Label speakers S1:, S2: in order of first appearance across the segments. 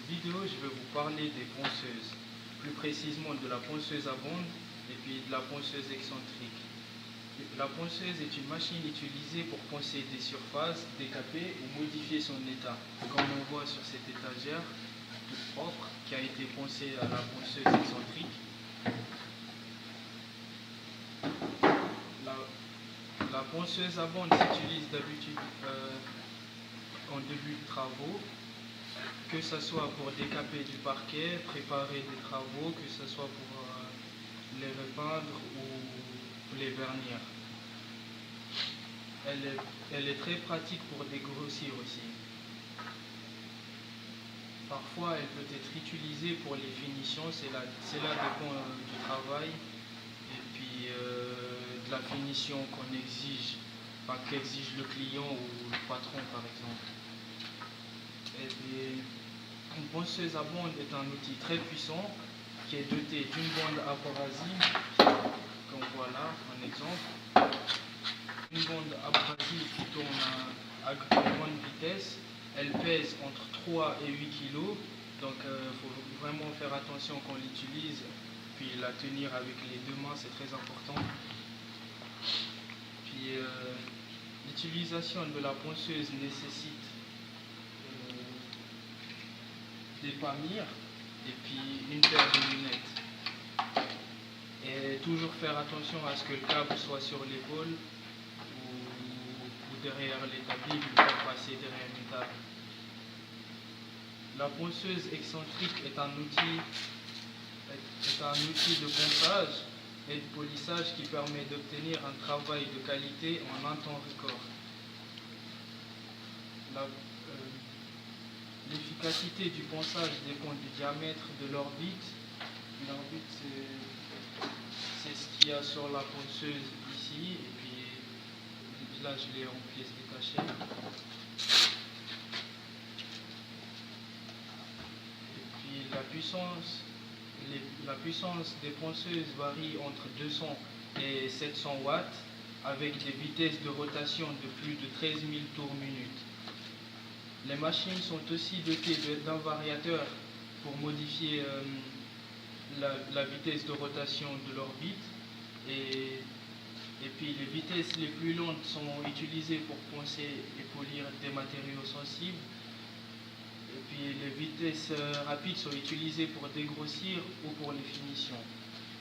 S1: vidéo, je vais vous parler des ponceuses, plus précisément de la ponceuse à bande et puis de la ponceuse excentrique. La ponceuse est une machine utilisée pour poncer des surfaces, décaper ou modifier son état, comme on voit sur cette étagère toute propre qui a été poncée à la ponceuse excentrique. La ponceuse à bande s'utilise d'habitude en début de travaux, que ce soit pour décaper du parquet, préparer des travaux, que ce soit pour les repeindre ou les vernir. Elle est très pratique pour dégrossir aussi. Parfois, elle peut être utilisée pour les finitions, cela dépend du travail et puis de la finition qu'on exige, qu'exige le client ou le patron par exemple. Une ponceuse à bande est un outil très puissant qui est doté d'une bande abrasive, comme voilà un exemple. Une bande abrasive qui tourne à grande vitesse. Elle pèse entre 3 et 8 kg, donc il faut vraiment faire attention quand on l'utilise, puis la tenir avec les deux mains, c'est très important. Puis l'utilisation de la ponceuse nécessite des pamires et puis une paire de lunettes. Et toujours faire attention à ce que le câble soit sur l'épaule ou derrière l'établi, ne pas passer derrière une table. La ponceuse excentrique est un outil de ponçage et de polissage qui permet d'obtenir un travail de qualité en un temps record. L'efficacité du ponçage dépend du diamètre de l'orbite. L'orbite, c'est ce qu'il y a sur la ponceuse ici, et puis là je l'ai en pièces détachées. Et puis la puissance des ponceuses varie entre 200 et 700 watts avec des vitesses de rotation de plus de 13 000 tours minute. Les machines sont aussi dotées d'un variateur pour modifier la vitesse de rotation de l'orbite et puis les vitesses les plus lentes sont utilisées pour poncer et polir des matériaux sensibles et puis les vitesses rapides sont utilisées pour dégrossir ou pour les finitions.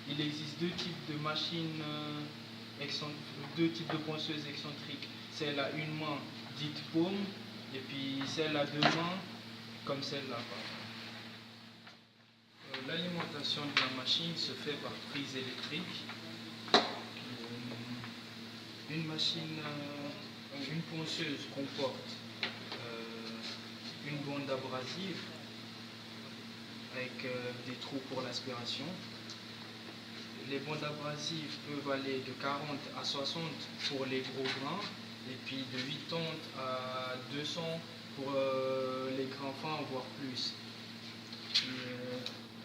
S1: Il existe deux types de machines deux types de ponceuses excentriques, celle à une main dite paume et puis celle à deux mains comme celle-là. L'alimentation de la machine se fait par prise électrique. Une ponceuse comporte une bande abrasive avec des trous pour l'aspiration. Les bandes abrasives peuvent aller de 40 à 60 pour les gros grains et puis de 80 à 200 pour les grains fins, voire plus.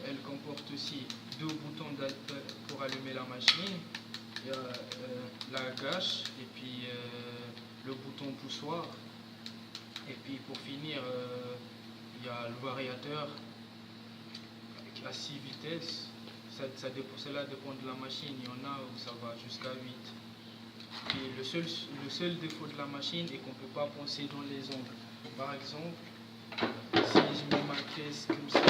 S1: Elle comporte aussi deux boutons pour allumer la machine. Il y a la gâche et puis le bouton poussoir. Et puis pour finir, il y a le variateur à 6 vitesses. Cela dépend de la machine. Il y en a où ça va jusqu'à 8. Et le seul défaut de la machine est qu'on ne peut pas poncer dans les ongles. Par exemple, si je mets ma pièce comme ça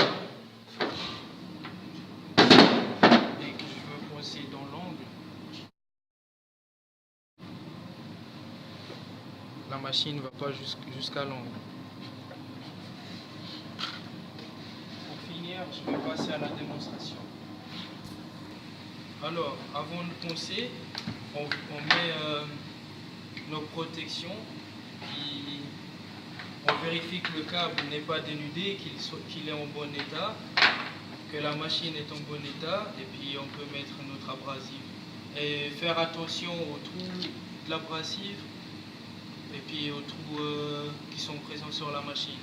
S1: et que je veux poncer dans l'angle, la machine ne va pas jusqu'à l'angle. Pour finir, je vais passer à la démonstration. Alors, avant de poncer, on met nos protections, puis on vérifie que le câble n'est pas dénudé, qu'il est en bon état, que la machine est en bon état, et puis on peut mettre notre abrasive. Et faire attention aux trous de l'abrasive, et puis aux trous qui sont présents sur la machine.